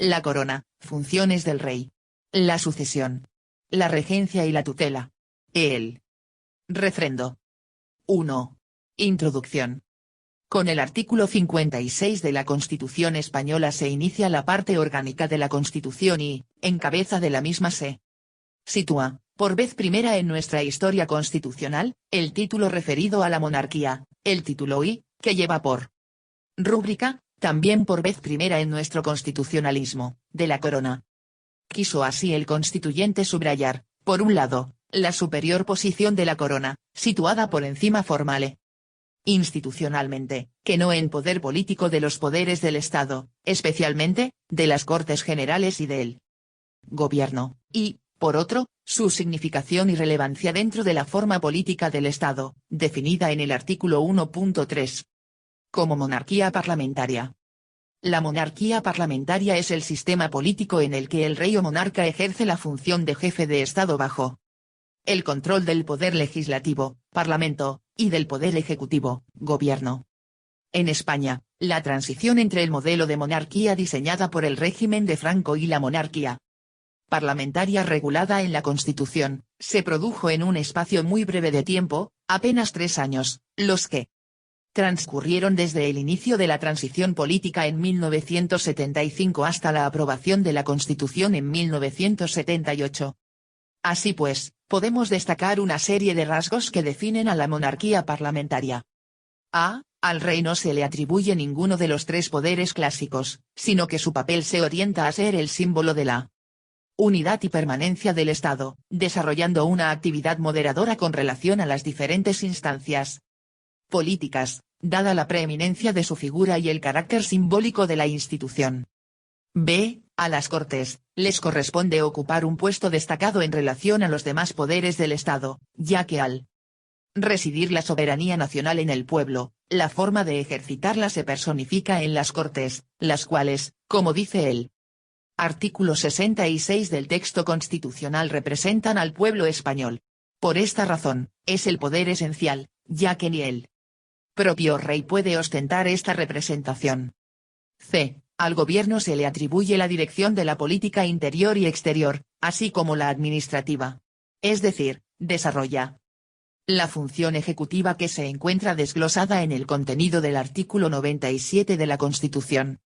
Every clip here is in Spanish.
La corona, funciones del rey. La sucesión. La regencia y la tutela. El refrendo. 1. Introducción. Con el artículo 56 de la Constitución española se inicia la parte orgánica de la Constitución y, en cabeza de la misma se sitúa, por vez primera en nuestra historia constitucional, el título referido a la monarquía, el título I, que lleva por rúbrica, también por vez primera en nuestro constitucionalismo, de la corona. Quiso así el constituyente subrayar, por un lado, la superior posición de la corona, situada por encima formale institucionalmente, que no en poder político de los poderes del Estado, especialmente, de las Cortes Generales y del Gobierno, y, por otro, su significación y relevancia dentro de la forma política del Estado, definida en el artículo 1.3. Como monarquía parlamentaria. La monarquía parlamentaria es el sistema político en el que el rey o monarca ejerce la función de jefe de Estado bajo el control del poder legislativo, parlamento, y del poder ejecutivo, gobierno. En España, la transición entre el modelo de monarquía diseñada por el régimen de Franco y la monarquía parlamentaria regulada en la Constitución, se produjo en un espacio muy breve de tiempo, apenas 3 años, los que transcurrieron desde el inicio de la transición política en 1975 hasta la aprobación de la Constitución en 1978. Así pues, podemos destacar una serie de rasgos que definen a la monarquía parlamentaria. A. Al rey no se le atribuye ninguno de los 3 poderes clásicos, sino que su papel se orienta a ser el símbolo de la unidad y permanencia del Estado, desarrollando una actividad moderadora con relación a las diferentes instancias políticas, dada la preeminencia de su figura y el carácter simbólico de la institución. B. A las Cortes, les corresponde ocupar un puesto destacado en relación a los demás poderes del Estado, ya que al residir la soberanía nacional en el pueblo, la forma de ejercitarla se personifica en las Cortes, las cuales, como dice el artículo 66 del texto constitucional, representan al pueblo español. Por esta razón, es el poder esencial, ya que ni el propio rey puede ostentar esta representación. C. Al gobierno se le atribuye la dirección de la política interior y exterior, así como la administrativa. Es decir, desarrolla la función ejecutiva que se encuentra desglosada en el contenido del artículo 97 de la Constitución.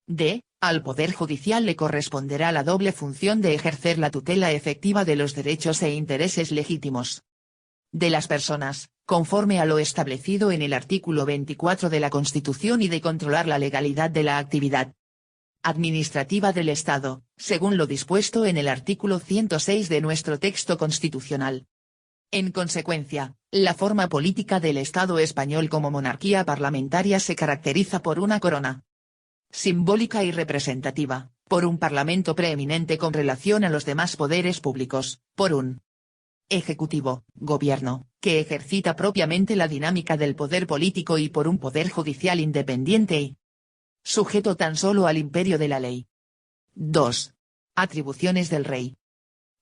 D. Al Poder Judicial le corresponderá la doble función de ejercer la tutela efectiva de los derechos e intereses legítimos de las personas, conforme a lo establecido en el artículo 24 de la Constitución, y de controlar la legalidad de la actividad administrativa del Estado, según lo dispuesto en el artículo 106 de nuestro texto constitucional. En consecuencia, la forma política del Estado español como monarquía parlamentaria se caracteriza por una corona simbólica y representativa, por un parlamento preeminente con relación a los demás poderes públicos, por un ejecutivo, gobierno, que ejercita propiamente la dinámica del poder político, y por un poder judicial independiente y sujeto tan solo al imperio de la ley. 2. Atribuciones del rey.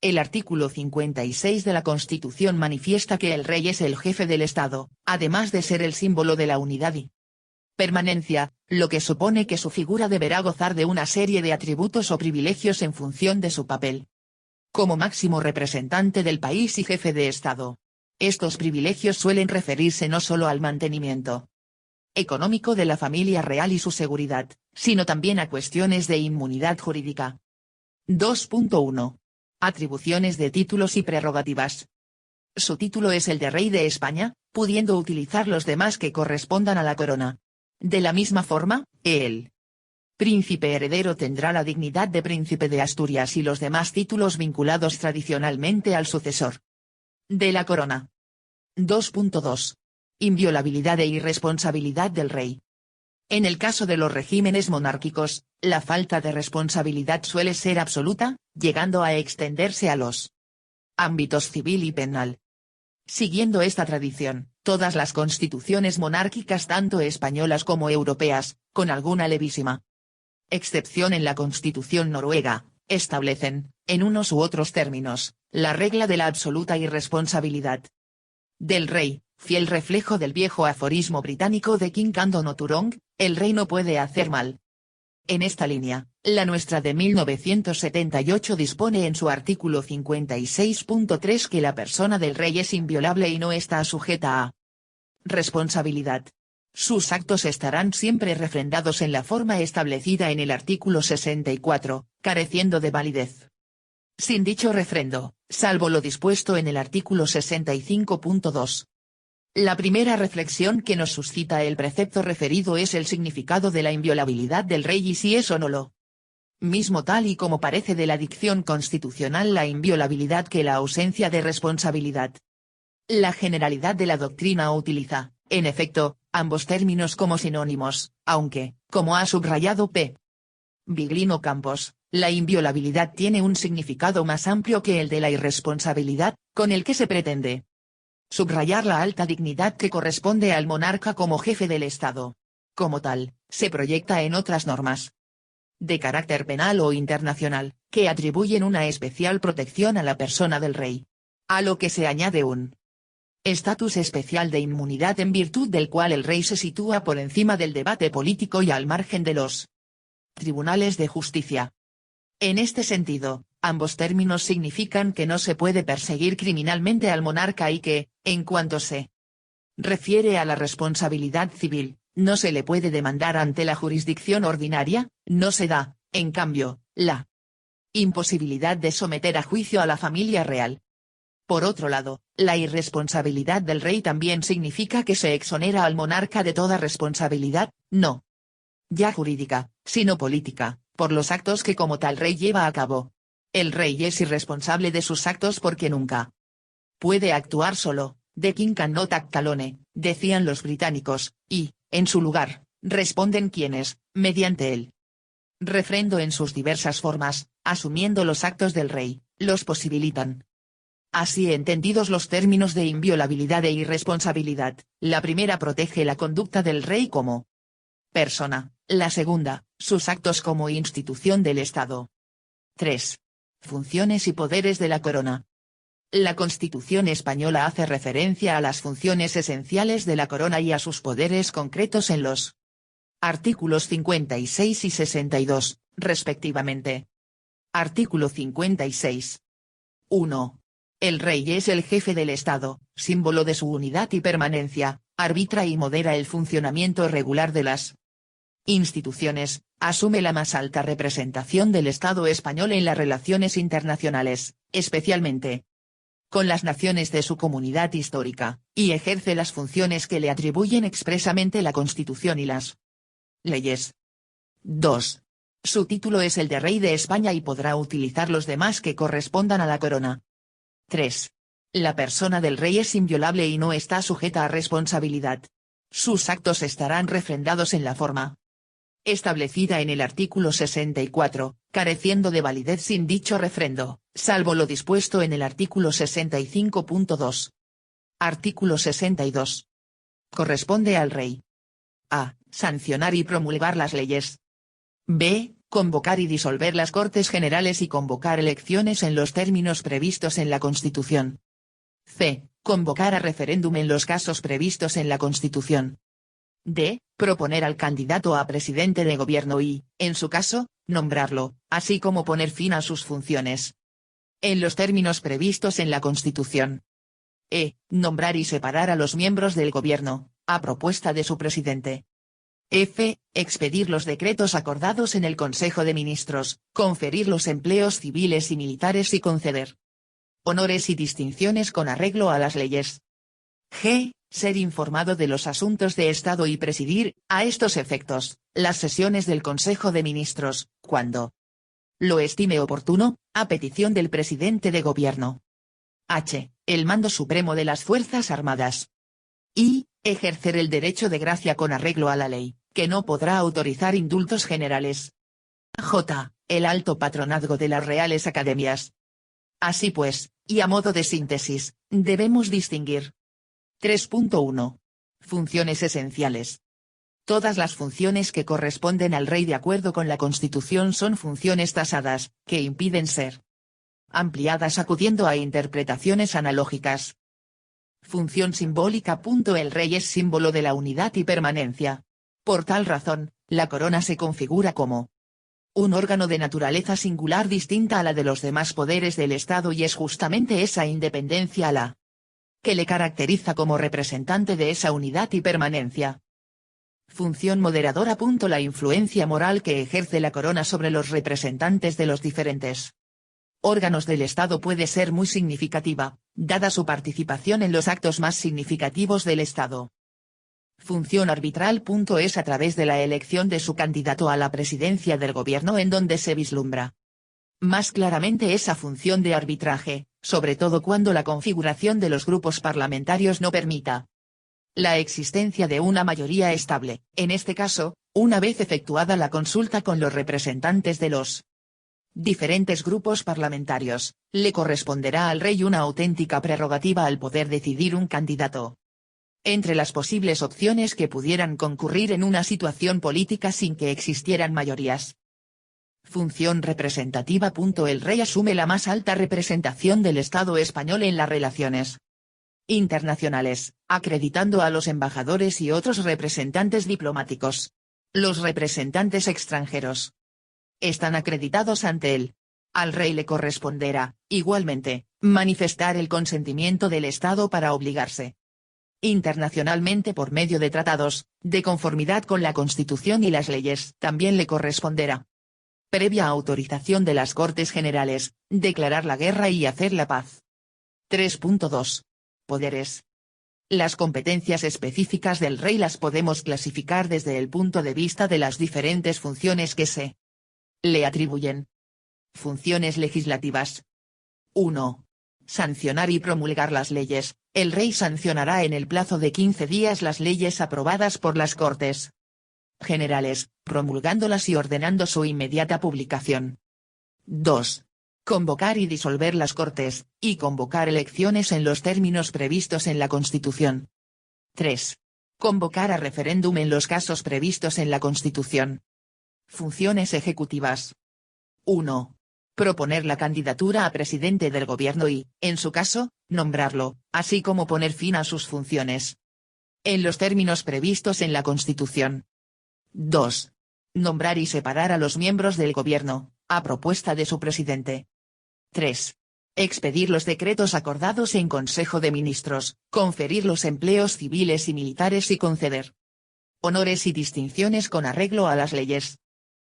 El artículo 56 de la Constitución manifiesta que el rey es el jefe del Estado, además de ser el símbolo de la unidad y permanencia, lo que supone que su figura deberá gozar de una serie de atributos o privilegios en función de su papel como máximo representante del país y jefe de Estado. Estos privilegios suelen referirse no solo al mantenimiento económico de la familia real y su seguridad, sino también a cuestiones de inmunidad jurídica. 2.1. Atribuciones de títulos y prerrogativas. Su título es el de Rey de España, pudiendo utilizar los demás que correspondan a la corona. De la misma forma, el príncipe heredero tendrá la dignidad de príncipe de Asturias y los demás títulos vinculados tradicionalmente al sucesor de la corona. 2.2. Inviolabilidad e irresponsabilidad del rey. En el caso de los regímenes monárquicos, la falta de responsabilidad suele ser absoluta, llegando a extenderse a los ámbitos civil y penal. Siguiendo esta tradición, todas las constituciones monárquicas, tanto españolas como europeas, con alguna levísima excepción en la Constitución noruega, establecen, en unos u otros términos, la regla de la absoluta irresponsabilidad del rey, fiel reflejo del viejo aforismo británico de King Candon O'Turong, el rey no puede hacer mal. En esta línea, la nuestra de 1978 dispone en su artículo 56.3 que la persona del rey es inviolable y no está sujeta a responsabilidad. Sus actos estarán siempre refrendados en la forma establecida en el artículo 64, careciendo de validez. Sin dicho refrendo, salvo lo dispuesto en el artículo 65.2. La primera reflexión que nos suscita el precepto referido es el significado de la inviolabilidad del rey y si es o no lo mismo tal y como parece de la dicción constitucional la inviolabilidad que la ausencia de responsabilidad. La generalidad de la doctrina utiliza, en efecto, ambos términos como sinónimos, aunque, como ha subrayado P. Viglino Campos, la inviolabilidad tiene un significado más amplio que el de la irresponsabilidad, con el que se pretende subrayar la alta dignidad que corresponde al monarca como jefe del Estado. Como tal, se proyecta en otras normas de carácter penal o internacional, que atribuyen una especial protección a la persona del rey. A lo que se añade un estatus especial de inmunidad en virtud del cual el rey se sitúa por encima del debate político y al margen de los tribunales de justicia. En este sentido, ambos términos significan que no se puede perseguir criminalmente al monarca y que, en cuanto se refiere a la responsabilidad civil, no se le puede demandar ante la jurisdicción ordinaria, no se da, en cambio, la imposibilidad de someter a juicio a la familia real. Por otro lado, la irresponsabilidad del rey también significa que se exonera al monarca de toda responsabilidad, no ya jurídica, sino política, por los actos que como tal rey lleva a cabo. El rey es irresponsable de sus actos porque nunca puede actuar solo, the king cannot act alone, decían los británicos, y, en su lugar, responden quienes, mediante el refrendo en sus diversas formas, asumiendo los actos del rey, los posibilitan. Así entendidos los términos de inviolabilidad e irresponsabilidad, la primera protege la conducta del rey como persona, la segunda, sus actos como institución del Estado. 3. Funciones y poderes de la corona. La Constitución española hace referencia a las funciones esenciales de la corona y a sus poderes concretos en los artículos 56 y 62, respectivamente. Artículo 56. 1. El rey es el jefe del Estado, símbolo de su unidad y permanencia, arbitra y modera el funcionamiento regular de las instituciones, asume la más alta representación del Estado español en las relaciones internacionales, especialmente con las naciones de su comunidad histórica, y ejerce las funciones que le atribuyen expresamente la Constitución y las leyes. 2. Su título es el de Rey de España y podrá utilizar los demás que correspondan a la corona. 3. La persona del rey es inviolable y no está sujeta a responsabilidad. Sus actos estarán refrendados en la forma establecida en el artículo 64, careciendo de validez sin dicho refrendo, salvo lo dispuesto en el artículo 65.2. Artículo 62. Corresponde al rey: a. Sancionar y promulgar las leyes. b. Convocar y disolver las Cortes Generales y convocar elecciones en los términos previstos en la Constitución. c. Convocar a referéndum en los casos previstos en la Constitución. d. Proponer al candidato a presidente de gobierno y, en su caso, nombrarlo, así como poner fin a sus funciones en los términos previstos en la Constitución. e. Nombrar y separar a los miembros del gobierno, a propuesta de su presidente. f. Expedir los decretos acordados en el Consejo de Ministros, conferir los empleos civiles y militares y conceder honores y distinciones con arreglo a las leyes. g. Ser informado de los asuntos de Estado y presidir, a estos efectos, las sesiones del Consejo de Ministros, cuando lo estime oportuno, a petición del presidente de gobierno. h. El mando supremo de las Fuerzas Armadas. I. Ejercer el derecho de gracia con arreglo a la ley, que no podrá autorizar indultos generales. J. El alto patronazgo de las Reales Academias. Así pues, y a modo de síntesis, debemos distinguir. 3.1. Funciones esenciales. Todas las funciones que corresponden al rey de acuerdo con la Constitución son funciones tasadas, que impiden ser ampliadas acudiendo a interpretaciones analógicas. Función simbólica. El rey es símbolo de la unidad y permanencia. Por tal razón, la corona se configura como un órgano de naturaleza singular distinta a la de los demás poderes del Estado, y es justamente esa independencia la que le caracteriza como representante de esa unidad y permanencia. Función moderadora. La influencia moral que ejerce la corona sobre los representantes de los diferentes órganos del Estado puede ser muy significativa, dada su participación en los actos más significativos del Estado. Función arbitral. Es a través de la elección de su candidato a la presidencia del gobierno en donde se vislumbra más claramente esa función de arbitraje, sobre todo cuando la configuración de los grupos parlamentarios no permita la existencia de una mayoría estable. En este caso, una vez efectuada la consulta con los representantes de los diferentes grupos parlamentarios, le corresponderá al rey una auténtica prerrogativa al poder decidir un candidato entre las posibles opciones que pudieran concurrir en una situación política sin que existieran mayorías. Función representativa. El rey asume la más alta representación del Estado español en las relaciones internacionales, acreditando a los embajadores y otros representantes diplomáticos. Los representantes extranjeros están acreditados ante él. Al rey le corresponderá, igualmente, manifestar el consentimiento del Estado para obligarse internacionalmente por medio de tratados, de conformidad con la Constitución y las leyes. También le corresponderá, previa autorización de las Cortes Generales, declarar la guerra y hacer la paz. 3.2. Poderes. Las competencias específicas del rey las podemos clasificar desde el punto de vista de las diferentes funciones que se le atribuyen. Funciones legislativas. 1. Sancionar y promulgar las leyes. El rey sancionará en el plazo de 15 días las leyes aprobadas por las Cortes Generales, promulgándolas y ordenando su inmediata publicación. 2. Convocar y disolver las Cortes, y convocar elecciones en los términos previstos en la Constitución. 3. Convocar a referéndum en los casos previstos en la Constitución. Funciones ejecutivas. 1. Proponer la candidatura a presidente del gobierno y, en su caso, nombrarlo, así como poner fin a sus funciones en los términos previstos en la Constitución. 2. Nombrar y separar a los miembros del gobierno, a propuesta de su presidente. 3. Expedir los decretos acordados en Consejo de Ministros, conferir los empleos civiles y militares y conceder honores y distinciones con arreglo a las leyes.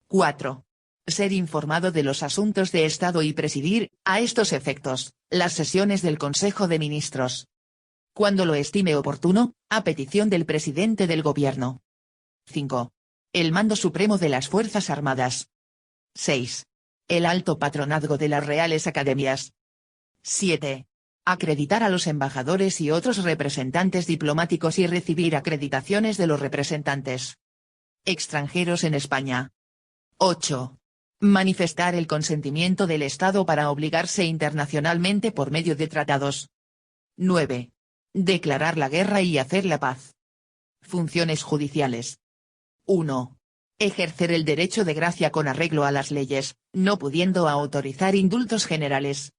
4. Ser informado de los asuntos de Estado y presidir, a estos efectos, las sesiones del Consejo de Ministros, cuando lo estime oportuno, a petición del presidente del gobierno. 5. El mando supremo de las Fuerzas Armadas. 6. El alto patronazgo de las Reales Academias. 7. Acreditar a los embajadores y otros representantes diplomáticos y recibir acreditaciones de los representantes extranjeros en España. 8. Manifestar el consentimiento del Estado para obligarse internacionalmente por medio de tratados. 9. Declarar la guerra y hacer la paz. Funciones judiciales. 1. Ejercer el derecho de gracia con arreglo a las leyes, no pudiendo autorizar indultos generales.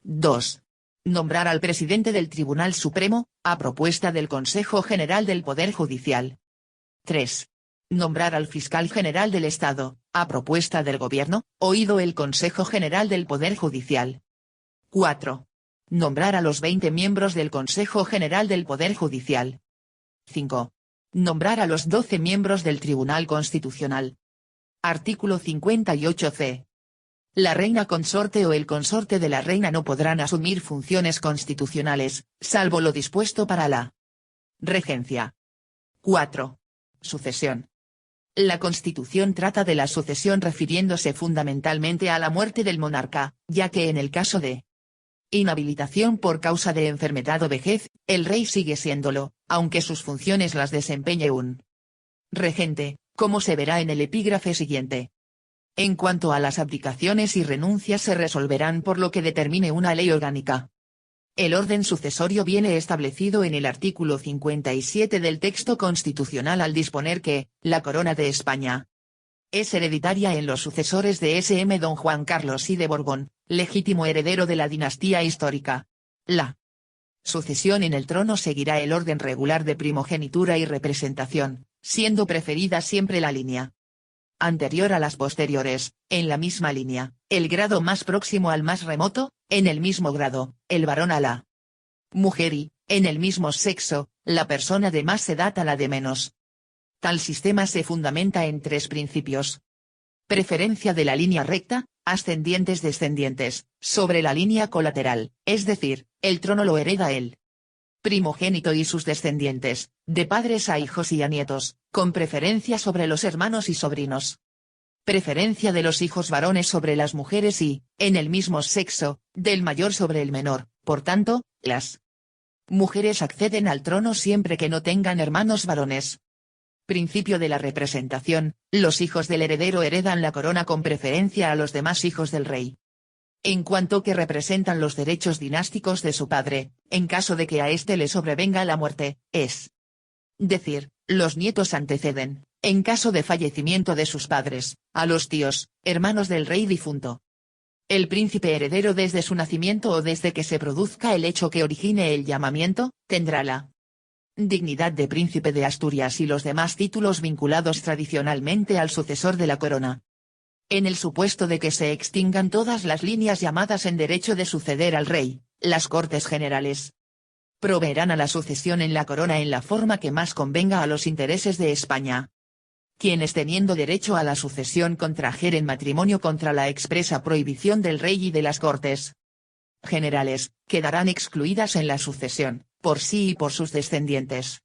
2. Nombrar al presidente del Tribunal Supremo, a propuesta del Consejo General del Poder Judicial. 3. Nombrar al Fiscal General del Estado, a propuesta del Gobierno, oído el Consejo General del Poder Judicial. 4. Nombrar a los 20 miembros del Consejo General del Poder Judicial. 5. Nombrar a los 12 miembros del Tribunal Constitucional. Artículo 58c. La reina consorte o el consorte de la reina no podrán asumir funciones constitucionales, salvo lo dispuesto para la regencia. 4. Sucesión. La Constitución trata de la sucesión refiriéndose fundamentalmente a la muerte del monarca, ya que en el caso de inhabilitación por causa de enfermedad o vejez, el rey sigue siéndolo, aunque sus funciones las desempeñe un regente, como se verá en el epígrafe siguiente. En cuanto a las abdicaciones y renuncias se resolverán por lo que determine una ley orgánica. El orden sucesorio viene establecido en el artículo 57 del texto constitucional al disponer que, la corona de España es hereditaria en los sucesores de S.M. Don Juan Carlos I de Borbón, legítimo heredero de la dinastía histórica. La sucesión en el trono seguirá el orden regular de primogenitura y representación, siendo preferida siempre la línea anterior a las posteriores, en la misma línea, el grado más próximo al más remoto, en el mismo grado, el varón a la mujer y, en el mismo sexo, la persona de más edad a la de menos. Tal sistema se fundamenta en 3 principios. Preferencia de la línea recta, ascendientes-descendientes, sobre la línea colateral, es decir, el trono lo hereda el primogénito y sus descendientes, de padres a hijos y a nietos, con preferencia sobre los hermanos y sobrinos. Preferencia de los hijos varones sobre las mujeres y, en el mismo sexo, del mayor sobre el menor, por tanto, las mujeres acceden al trono siempre que no tengan hermanos varones. Principio de la representación, los hijos del heredero heredan la corona con preferencia a los demás hijos del rey. En cuanto que representan los derechos dinásticos de su padre, en caso de que a éste le sobrevenga la muerte, es decir, los nietos anteceden, en caso de fallecimiento de sus padres, a los tíos, hermanos del rey difunto. El príncipe heredero desde su nacimiento o desde que se produzca el hecho que origine el llamamiento, tendrá la dignidad de príncipe de Asturias y los demás títulos vinculados tradicionalmente al sucesor de la corona. En el supuesto de que se extingan todas las líneas llamadas en derecho de suceder al rey, las Cortes Generales proveerán a la sucesión en la corona en la forma que más convenga a los intereses de España. Quienes teniendo derecho a la sucesión contrajeren matrimonio contra la expresa prohibición del rey y de las Cortes Generales, quedarán excluidas en la sucesión, por sí y por sus descendientes.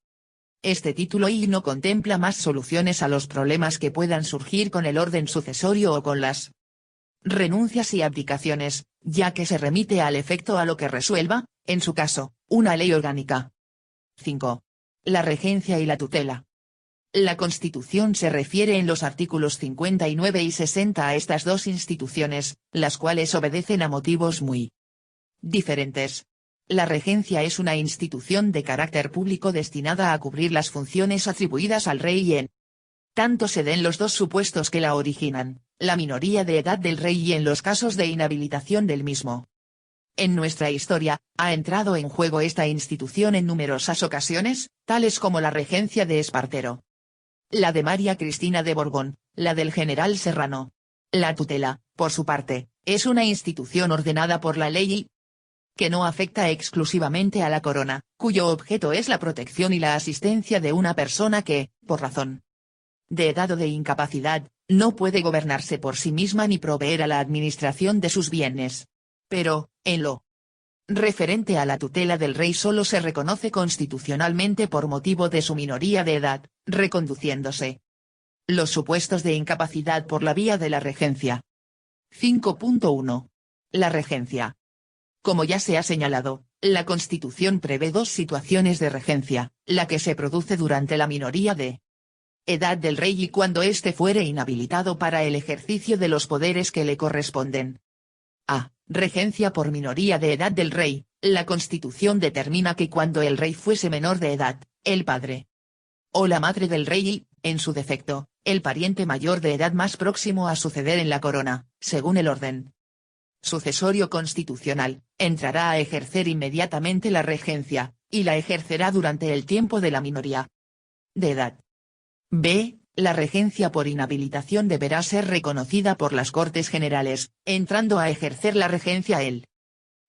Este título I no contempla más soluciones a los problemas que puedan surgir con el orden sucesorio o con las renuncias y abdicaciones, ya que se remite al efecto a lo que resuelva, en su caso, una ley orgánica. 5. La regencia y la tutela. La Constitución se refiere en los artículos 59 y 60 a estas dos instituciones, las cuales obedecen a motivos muy diferentes. La regencia es una institución de carácter público destinada a cubrir las funciones atribuidas al rey y en tanto se den los dos supuestos que la originan, la minoría de edad del rey y en los casos de inhabilitación del mismo. En nuestra historia, ha entrado en juego esta institución en numerosas ocasiones, tales como la regencia de Espartero, la de María Cristina de Borbón, la del general Serrano. La tutela, por su parte, es una institución ordenada por la ley y que no afecta exclusivamente a la corona, cuyo objeto es la protección y la asistencia de una persona que, por razón de edad o de incapacidad, no puede gobernarse por sí misma ni proveer a la administración de sus bienes. Pero, en lo referente a la tutela del rey solo se reconoce constitucionalmente por motivo de su minoría de edad, reconduciéndose los supuestos de incapacidad por la vía de la regencia. 5.1. La regencia. Como ya se ha señalado, la Constitución prevé dos situaciones de regencia, la que se produce durante la minoría de edad del rey y cuando éste fuere inhabilitado para el ejercicio de los poderes que le corresponden. A. Regencia por minoría de edad del rey. La Constitución determina que cuando el rey fuese menor de edad, el padre o la madre del rey y, en su defecto, el pariente mayor de edad más próximo a suceder en la corona, según el orden sucesorio constitucional, entrará a ejercer inmediatamente la regencia, y la ejercerá durante el tiempo de la minoría de edad. B. La regencia por inhabilitación deberá ser reconocida por las Cortes Generales, entrando a ejercer la regencia el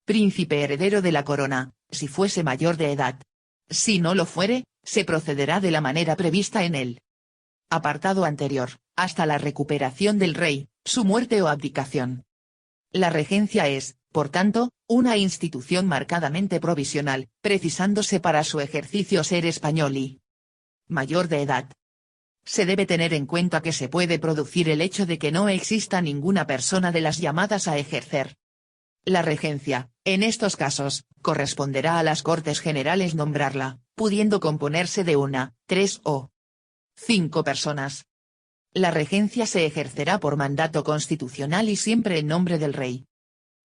príncipe heredero de la corona, si fuese mayor de edad. Si no lo fuere, se procederá de la manera prevista en el apartado anterior, hasta la recuperación del rey, su muerte o abdicación. La regencia es, por tanto, una institución marcadamente provisional, precisándose para su ejercicio ser español y mayor de edad. Se debe tener en cuenta que se puede producir el hecho de que no exista ninguna persona de las llamadas a ejercer la regencia. En estos casos, corresponderá a las Cortes Generales nombrarla, pudiendo componerse de 1, 3 o 5 personas. La regencia se ejercerá por mandato constitucional y siempre en nombre del rey.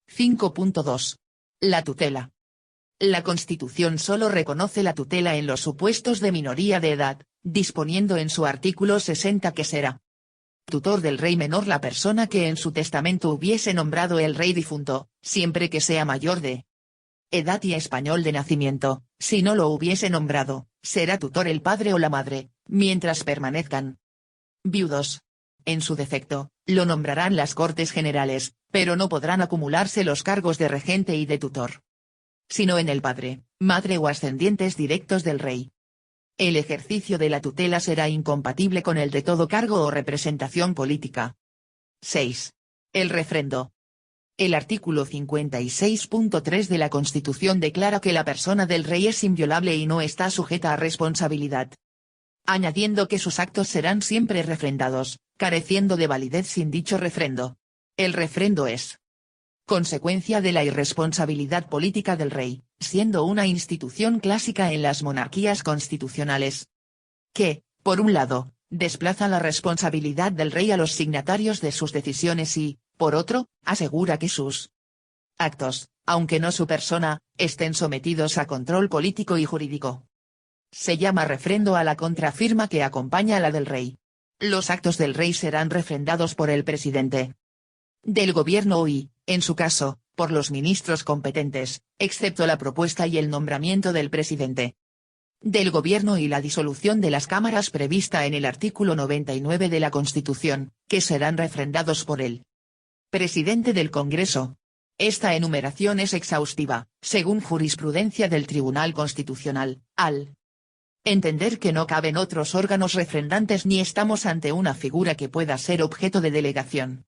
5.2. La tutela. La Constitución solo reconoce la tutela en los supuestos de minoría de edad, disponiendo en su artículo 60 que será tutor del rey menor la persona que en su testamento hubiese nombrado el rey difunto, siempre que sea mayor de edad y español de nacimiento. Si no lo hubiese nombrado, será tutor el padre o la madre, mientras permanezcan viudos. en su defecto, lo nombrarán las Cortes Generales, pero no podrán acumularse los cargos de regente y de tutor, sino en el padre, madre o ascendientes directos del rey. El ejercicio de la tutela será incompatible con el de todo cargo o representación política. 6. El refrendo. El artículo 56.3 de la Constitución declara que la persona del rey es inviolable y no está sujeta a responsabilidad, añadiendo que sus actos serán siempre refrendados, careciendo de validez sin dicho refrendo. El refrendo es consecuencia de la irresponsabilidad política del rey, siendo una institución clásica en las monarquías constitucionales, que, por un lado, desplaza la responsabilidad del rey a los signatarios de sus decisiones y, por otro, asegura que sus actos, aunque no su persona, estén sometidos a control político y jurídico. Se llama refrendo a la contrafirma que acompaña a la del rey. Los actos del rey serán refrendados por el presidente del gobierno y, en su caso, por los ministros competentes, excepto la propuesta y el nombramiento del presidente del gobierno y la disolución de las cámaras prevista en el artículo 99 de la Constitución, que serán refrendados por el presidente del Congreso. Esta enumeración es exhaustiva, según jurisprudencia del Tribunal Constitucional, al entender que no caben otros órganos refrendantes ni estamos ante una figura que pueda ser objeto de delegación.